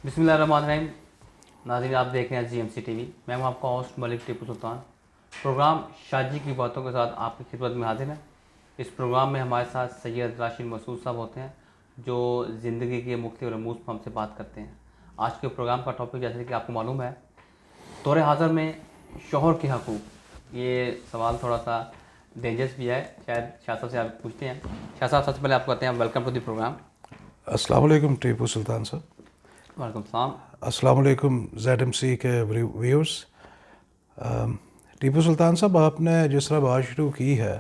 بسم اللہ الرحمن الرحیم. ناظرین آپ دیکھ رہے ہیں GMC TV. میں ہوں آپ کا ہوسٹ ملک ٹیپو سلطان. پروگرام شادی کی باتوں کے ساتھ آپ کی خدمت میں حاضر ہیں. اس پروگرام میں ہمارے ساتھ سید راشد مسعود صاحب ہوتے ہیں جو زندگی کے مختلف رموز پر ہم سے بات کرتے ہیں. آج کے پروگرام کا ٹاپک جیسے کہ آپ کو معلوم ہے دور حاضر میں شوہر کے حقوق. یہ سوال تھوڑا سا ڈینجرس بھی ہے, شاید شاہ صاحب سے آپ پوچھتے ہیں. شاہ صاحب سب سے پہلے آپ کو کہتے ہیں ویلکم ٹو دی پروگرام. السلام علیکم ٹیپو سلطان صاحب. وعلیکم السلام. السلام علیکم ZMC کے ویورز. ٹیپو سلطان صاحب, آپ نے جس طرح بات شروع کی ہے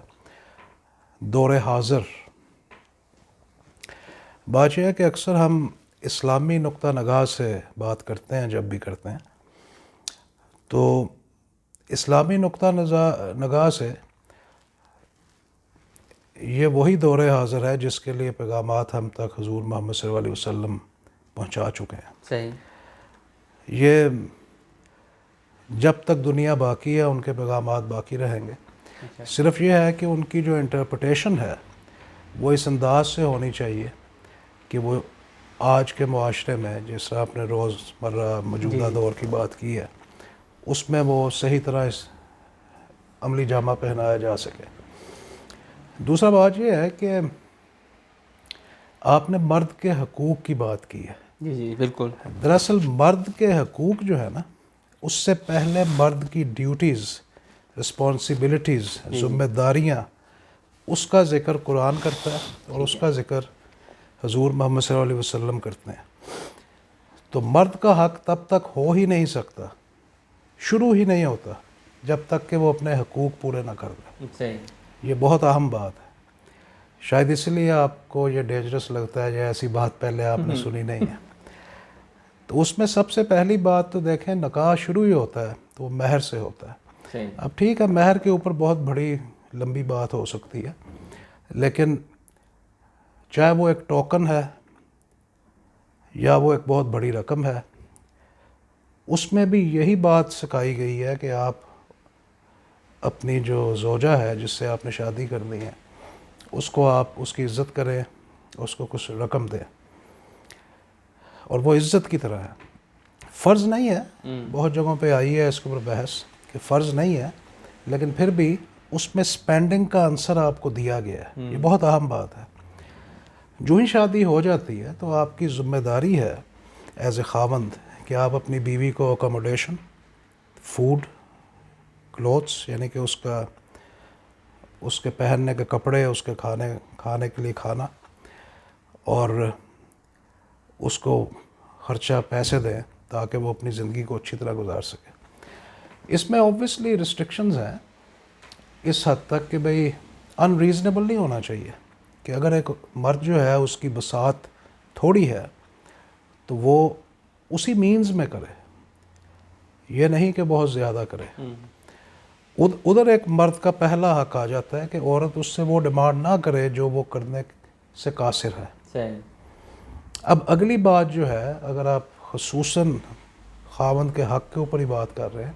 دور حاضر, بات یہ ہے کہ اکثر ہم اسلامی نقطہ نگاہ سے بات کرتے ہیں. جب بھی کرتے ہیں تو اسلامی نقطہ نگاہ سے یہ وہی دور حاضر ہے جس کے لیے پیغامات ہم تک حضور محمد صلی اللہ علیہ وسلم پہنچا چکے ہیں. صحیح. یہ جب تک دنیا باقی ہے ان کے پیغامات باقی رہیں گے. صرف یہ ہے کہ ان کی جو انٹرپریٹیشن ہے وہ اس انداز سے ہونی چاہیے کہ وہ آج کے معاشرے میں, جس طرح آپ نے روز مرہ موجودہ دور کی بات کی ہے, اس میں وہ صحیح طرح اس عملی جامہ پہنایا جا سکے. دوسرا بات یہ ہے کہ آپ نے مرد کے حقوق کی بات کی ہے. جی بالکل. دراصل مرد کے حقوق جو ہے نا, اس سے پہلے مرد کی ڈیوٹیز, رسپانسبلٹیز, ذمہ داریاں, اس کا ذکر قرآن کرتا ہے اور اس کا ذکر حضور محمد صلی اللہ علیہ وسلم کرتے ہیں. تو مرد کا حق تب تک ہو ہی نہیں سکتا, شروع ہی نہیں ہوتا جب تک کہ وہ اپنے حقوق پورے نہ کر دے. صحیح. یہ بہت اہم بات ہے. شاید اس لیے آپ کو یہ ڈینجرس لگتا ہے یا ایسی بات پہلے آپ نے سنی نہیں ہے. تو اس میں سب سے پہلی بات تو دیکھیں, نکاح شروع ہی ہوتا ہے تو وہ مہر سے ہوتا ہے. صحیح. اب ٹھیک ہے, مہر کے اوپر بہت بڑی لمبی بات ہو سکتی ہے, لیکن چاہے وہ ایک ٹوکن ہے یا وہ ایک بہت بڑی رقم ہے, اس میں بھی یہی بات سکھائی گئی ہے کہ آپ اپنی جو زوجہ ہے جس سے آپ نے شادی کرنی ہے اس کو آپ اس کی عزت کریں, اس کو کچھ رقم دیں, اور وہ عزت کی طرح ہے. فرض نہیں ہے, بہت جگہوں پہ آئی ہے اس کے اوپر بحث کہ فرض نہیں ہے, لیکن پھر بھی اس میں سپینڈنگ کا عنصر آپ کو دیا گیا ہے. یہ بہت اہم بات ہے. جو ہی شادی ہو جاتی ہے تو آپ کی ذمہ داری ہے ایز اے خاوند کہ آپ اپنی بیوی کو اکوموڈیشن, فوڈ, کلوتھس یعنی کہ اس کے پہننے کے کپڑے, اس کے کھانے کے لیے کھانا, اور اس کو خرچہ پیسے دیں تاکہ وہ اپنی زندگی کو اچھی طرح گزار سکے. اس میں اوبویسلی ریسٹرکشنز ہیں اس حد تک کہ بھئی ان ریزنیبل نہیں ہونا چاہیے کہ اگر ایک مرد جو ہے اس کی بساط تھوڑی ہے تو وہ اسی مینز میں کرے, یہ نہیں کہ بہت زیادہ کرے. ادھر ایک مرد کا پہلا حق آ جاتا ہے کہ عورت اس سے وہ ڈیمانڈ نہ کرے جو وہ کرنے سے قاصر ہے. صحیح. اب اگلی بات جو ہے, اگر آپ خصوصاً خاوند کے حق کے اوپر ہی بات کر رہے ہیں,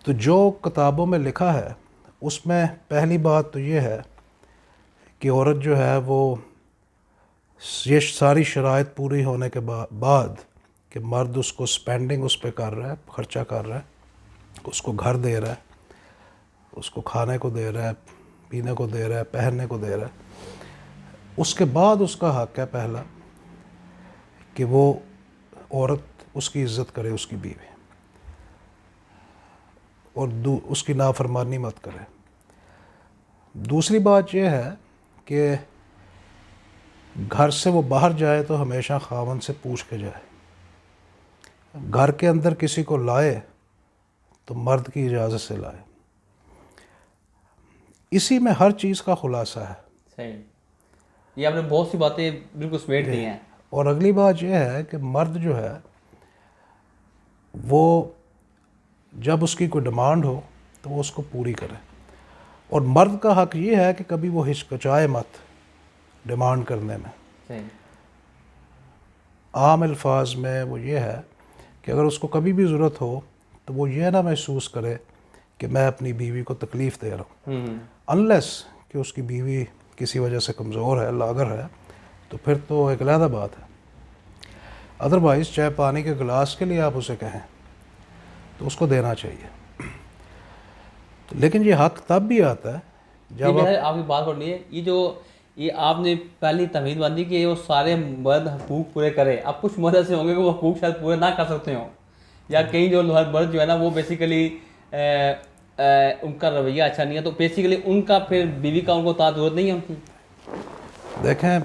تو جو کتابوں میں لکھا ہے اس میں پہلی بات تو یہ ہے کہ عورت جو ہے وہ یہ ساری شرائط پوری ہونے کے بعد کہ مرد اس کو سپینڈنگ اس پہ کر رہا ہے, خرچہ کر رہا ہے, اس کو گھر دے رہا ہے, اس کو کھانے کو دے رہا ہے, پینے کو دے رہا ہے, پہننے کو دے رہا ہے, اس کے بعد اس کا حق ہے پہلا کہ وہ عورت اس کی عزت کرے, اس کی بیوی, اور اس کی نافرمانی مت کرے. دوسری بات یہ ہے کہ گھر سے وہ باہر جائے تو ہمیشہ خاوند سے پوچھ کے جائے. گھر کے اندر کسی کو لائے تو مرد کی اجازت سے لائے. اسی میں ہر چیز کا خلاصہ ہے. صحیح. یہ آپ نے بہت سی باتیں بالکل سمیٹ دی ہیں. اور اگلی بات یہ ہے کہ مرد جو ہے وہ جب اس کی کوئی ڈیمانڈ ہو تو وہ اس کو پوری کرے. اور مرد کا حق یہ ہے کہ کبھی وہ ہچکچائے مت ڈیمانڈ کرنے میں. صحیح. عام الفاظ میں وہ یہ ہے کہ اگر اس کو کبھی بھی ضرورت ہو تو وہ یہ نہ محسوس کرے کہ میں اپنی بیوی کو تکلیف دے رہا ہوں, انلیس کہ اس کی بیوی کسی وجہ سے کمزور ہے, لاغر ہے, تو پھر تو ایک علیحدہ بات ہے. ادروائز چاہے پانی کے گلاس کے لیے آپ اسے کہیں تو اس کو دینا چاہیے. لیکن یہ حق تب بھی آتا ہے جب آپ کی بات کرنی ہے، یہ آپ نے پہلی تمہید باندھی کہ وہ سارے مرد حقوق پورے کرے. اب کچھ مرد ایسے ہوں گے کہ وہ حقوق شاید پورے نہ کر سکتے ہوں، یا کئی جو مرد جو ہے نا وہ بیسیکلی ان کا رویہ اچھا نہیں ہے، تو بیسیکلی ان کا پھر بیوی کا ان کو اطاعت ضرورت نہیں ہے ان کی. دیکھیں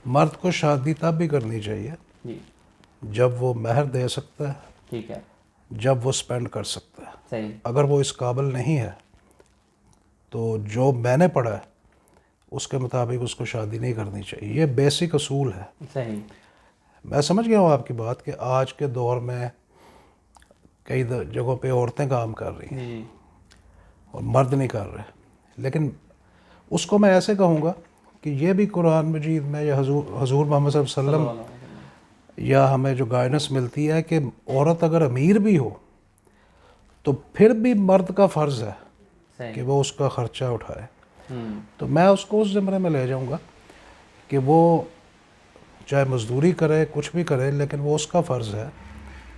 مرد کو شادی تب بھی کرنی چاہیے جی جب وہ مہر دے سکتا ہے، ٹھیک ہے، جب وہ سپینڈ کر سکتا ہے. صحیح اگر وہ اس قابل نہیں ہے تو جو میں نے پڑھا ہے اس کے مطابق اس کو شادی نہیں کرنی چاہیے. یہ بیسک اصول ہے. صحیح. میں سمجھ گیا ہوں آپ کی بات کہ آج کے دور میں کئی جگہوں پہ عورتیں کام کر رہی ہیں جی اور مرد نہیں کر رہے، لیکن اس کو میں ایسے کہوں گا کہ یہ بھی قرآن مجید میں یا حضور محمد صلی اللہ علیہ وسلم یا ہمیں جو گائیڈنس ملتی ہے کہ عورت اگر امیر بھی ہو تو پھر بھی مرد کا فرض ہے صحیح. کہ وہ اس کا خرچہ اٹھائے. ہوں تو میں اس کو اس زمرے میں لے جاؤں گا کہ وہ چاہے مزدوری کرے کچھ بھی کرے، لیکن وہ اس کا فرض ہے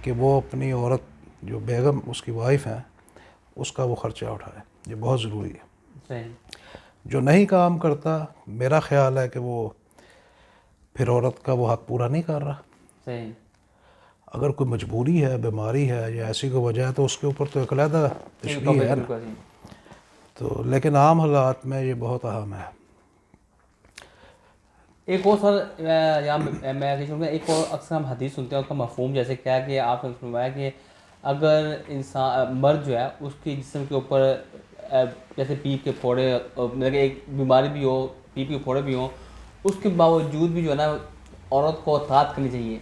کہ وہ اپنی عورت جو بیگم اس کی وائف ہیں اس کا وہ خرچہ اٹھائے. یہ بہت ضروری ہے. صحیح. جو نہیں کام کرتا میرا خیال ہے کہ وہ پھر عورت کا وہ حق پورا نہیں کر رہا. صحیح. اگر کوئی مجبوری ہے، بیماری ہے یا ایسی کوئی وجہ ہے تو اس کے اوپر تو ایک علیحدہ تشریح ہے نا. تو لیکن عام حالات میں یہ بہت اہم ہے. ایک اور سر یہاں میں ایک اور اکثر ہم حدیث سنتے ہیں اس کا مفہوم جیسے کیا کہ آپ نے فرمایا کہ اگر انسان مرد جو ہے اس کے جسم کے اوپر جیسے پیپ کے پھوڑے، مطلب کہ ایک بیماری بھی ہو، پیپ کے پھوڑے بھی ہوں، اس کے باوجود بھی جو ہے نا عورت کو اطاعت کرنی چاہیے.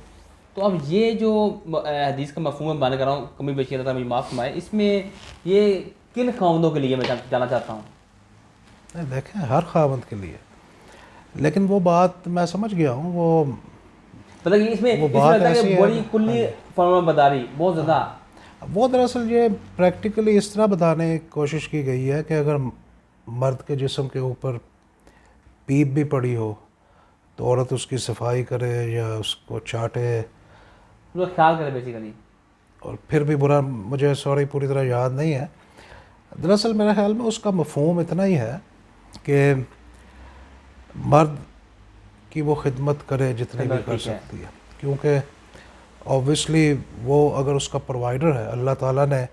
تو اب یہ جو حدیث کا مفہوم میں بیان کر رہا ہوں، کمی بیشی اللہ تعالیٰ مجھے معاف فرمائے، اس میں یہ کن خاوندوں کے لیے میں جانا چاہتا ہوں؟ دیکھیں ہر خاوند کے لیے، لیکن وہ بات میں سمجھ گیا ہوں. وہ مطلب کہ اس میں بات لگتا ہے ایسی کہ ہے بڑی کلی فرما بداری بہت زیادہ. وہ دراصل یہ پریکٹیکلی اس طرح بتانے کی کوشش کی گئی ہے کہ اگر مرد کے جسم کے اوپر پیپ بھی پڑی ہو تو عورت اس کی صفائی کرے یا اس کو چاٹے، خیال کرے بیسیکلی. اور پھر بھی برا، مجھے سوری پوری طرح یاد نہیں ہے. دراصل میرے خیال میں اس کا مفہوم اتنا ہی ہے کہ مرد کی وہ خدمت کرے جتنی بھی کر سکتی ہے، کیونکہ اوبویسلی وہ اگر اس کا پرووائڈر ہے، اللہ تعالیٰ نے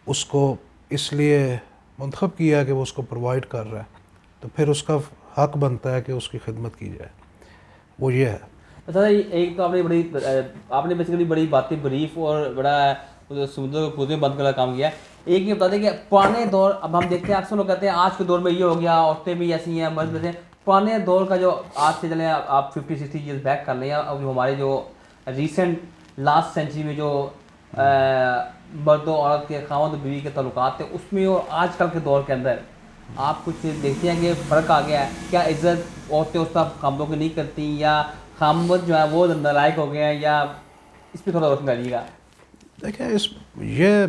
اس کو اس لیے منتخب کیا کہ وہ اس کو پرووائڈ کر رہا ہے، تو پھر اس کا حق بنتا ہے کہ اس کی خدمت کی جائے. وہ یہ ہے. اچھا ایک تو آپ نے بیسیکلی بڑی باتیں بریف اور بڑا سمندر کو میں بند کرنے کا کام کیا. ایک یہ بتا دیں کہ پرانے دور، اب ہم دیکھتے ہیں اکثر لوگ کہتے ہیں آج کے دور میں یہ ہو گیا، عورتیں بھی ایسی ہیں، مرد بھی ہیں. پرانے دور کا جو آج سے چلیں آپ 50-60 ایئرز بیک کر لیں، اب جو ہمارے جو ریسنٹ لاسٹ سینچری میں جو مرد و عورت کے خاوند و بیوی کے تعلقات تھے اس میں اور آج کل کے دور کے اندر آپ کچھ دیکھتے ہیں کہ فرق آ گیا ہے؟ کیا عزت عورتیں اس طرح خامدوں کی نہیں کرتی، یا خامد جو ہے وہ نالائق ہو گئے ہیں، یا اس پہ تھوڑا روشن ڈالیے گا؟ دیکھیں یہ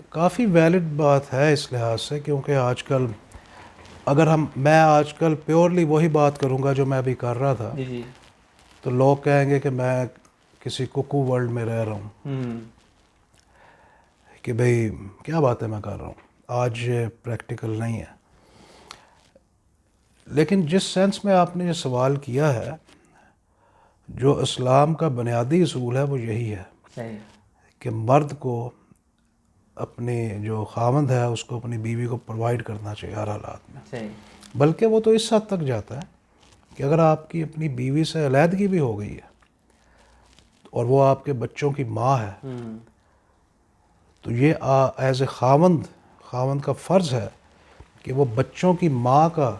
کافی ویلڈ بات ہے اس لحاظ سے، کیونکہ آج کل اگر میں آج کل پیورلی وہی بات کروں گا جو میں ابھی کر رہا تھا، جی تو لوگ کہیں گے کہ میں کسی کوکو ورلڈ میں رہ رہا ہوں، کہ بھئی کیا باتیں میں کر رہا ہوں. آج یہ پریکٹیکل نہیں ہے. لیکن جس سینس میں آپ نے یہ سوال کیا ہے، جو اسلام کا بنیادی اصول ہے وہ یہی ہے صحیح کہ مرد کو اپنی جو خاوند ہے اس کو اپنی بیوی کو پرووائڈ کرنا چاہیے ہر حالات میں. صحیح. بلکہ وہ تو اس حد تک جاتا ہے کہ اگر آپ کی اپنی بیوی سے علیحدگی بھی ہو گئی ہے اور وہ آپ کے بچوں کی ماں ہے، تو یہ ایز اے خاوند کا فرض ہے کہ وہ بچوں کی ماں کا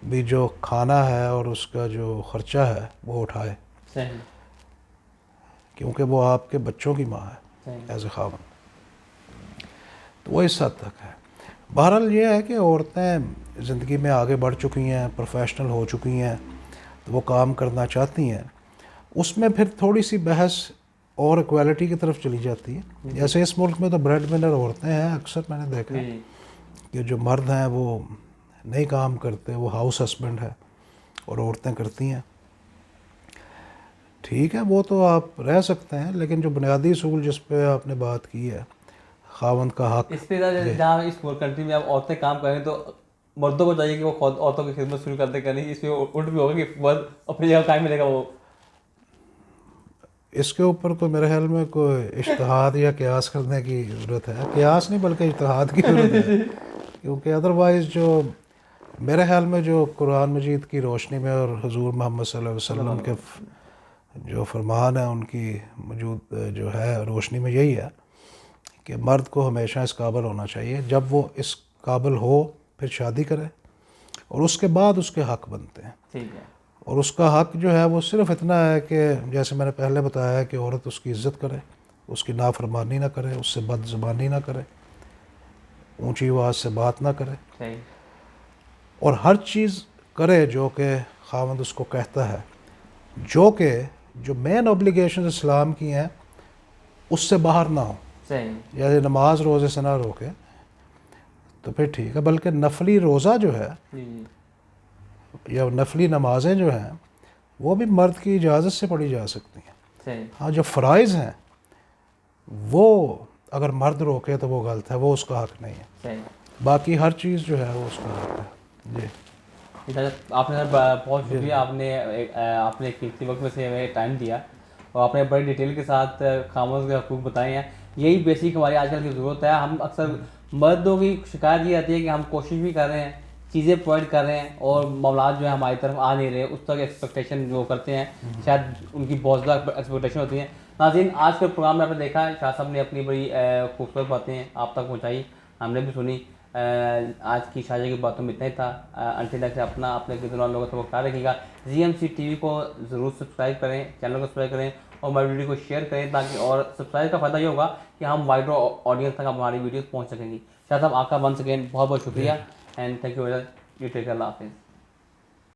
بھی جو کھانا ہے اور اس کا جو خرچہ ہے وہ اٹھائے. صحیح. کیونکہ وہ آپ کے بچوں کی ماں ہے ایز اے خاوند. تو وہ اس حد تک ہے. بہرحال یہ ہے کہ عورتیں زندگی میں آگے بڑھ چکی ہیں، پروفیشنل ہو چکی ہیں، تو وہ کام کرنا چاہتی ہیں. اس میں پھر تھوڑی سی بحث اور ایکویلٹی کی طرف چلی جاتی ہے. جیسے اس ملک میں تو بریڈ ونر عورتیں ہیں، اکثر میں نے دیکھا ہے کہ جو مرد ہیں وہ نہیں کام کرتے، وہ ہاؤس ہسبینڈ ہے اور عورتیں کرتی ہیں. ٹھیک ہے وہ تو آپ رہ سکتے ہیں، لیکن جو بنیادی اصول جس پہ آپ نے بات کی ہے خاوند کا حق، اس پہ جہاں اس کنٹری میں اب عورتیں کام کریں تو مردوں کو چاہیے کہ وہ خود عورتوں کی خدمت شروع کرتے کریں، اس پہ الٹ بھی ہوگا کہ مرد اپنی جگہ قائم ملے گا وہ. اس کے اوپر کوئی میرے خیال میں کوئی اجتہاد یا قیاس کرنے کی ضرورت ہے، قیاس نہیں بلکہ اجتہاد کی ضرورت ہے، کیونکہ ادروائز جو میرے خیال میں جو قرآن مجید کی روشنی میں اور حضور محمد صلی اللہ علیہ وسلم کے جو فرمان ہیں ان کی موجود جو ہے روشنی میں یہی ہے کہ مرد کو ہمیشہ اس قابل ہونا چاہیے، جب وہ اس قابل ہو پھر شادی کرے، اور اس کے بعد اس کے حق بنتے ہیں. ٹھیک ہے. اور اس کا حق جو ہے وہ صرف اتنا ہے کہ جیسے میں نے پہلے بتایا کہ عورت اس کی عزت کرے، اس کی نافرمانی نہ کرے، اس سے بد زبانی نہ کرے، اونچی آواز سے بات نہ کرے، صحیح. اور ہر چیز کرے جو کہ خاوند اس کو کہتا ہے، جو مین اوبلیگیشنز اسلام کی ہیں اس سے باہر نہ ہو. صحیح. جیسے نماز روزے سے نہ روکے تو پھر ٹھیک ہے، بلکہ نفلی روزہ جو ہے جی جی. یا نفلی نمازیں جو ہیں وہ بھی مرد کی اجازت سے پڑھی جا سکتی ہیں. صحیح. ہاں جو فرائض ہیں وہ اگر مرد روکے تو وہ غلط ہے، وہ اس کا حق نہیں ہے. صحیح. باقی ہر چیز جو ہے وہ اس کا حق ہے. جی آپ نے سر بہت شکریہ، آپ نے اپنے قیمتی وقت میں سے ہمیں ٹائم دیا اور آپ نے بڑی ڈیٹیل کے ساتھ خاموش کے حقوق بتائے ہیں. یہی بیسک ہماری آج کل کی ضرورت ہے. ہم اکثر مردوں کی شکایت یہ آتی ہے کہ ہم کوشش بھی کر رہے ہیں، چیزیں پرووائڈ کر رہے ہیں اور معاملات جو ہے ہماری طرف آ نہیں رہے اس طرح کی ایکسپیکٹیشن جو کرتے ہیں شاید ان کی بہت زیادہ ایکسپیکٹیشن ہوتی ہیں. ناظرین آج کے پروگرام میں آپ نے دیکھا شاہ صاحب نے اپنی بڑی خوبصورت باتیں آپ تک پہنچائی، ہم نے بھی سنی. آج کی شاہ کی باتوں میں اتنا ہی تھا. انٹل نیکسٹ اپنے گزران لوگوں سے خیال رکھیے گا. GMC TV کو ضرور سبسکرائب کریں، چینل کو سبسکرائب کریں اور ہماری ویڈیو کو شیئر کریں تاکہ، اور سبسکرائب کا فائدہ یہ ہوگا کہ ہم وائڈر آڈینس تک ہماری ویڈیوز پہنچ سکیں گی. شاہ صاحب آپ کا ونس اگین بہت بہت شکریہ and thank you very much. You take care. اللہ حافظ.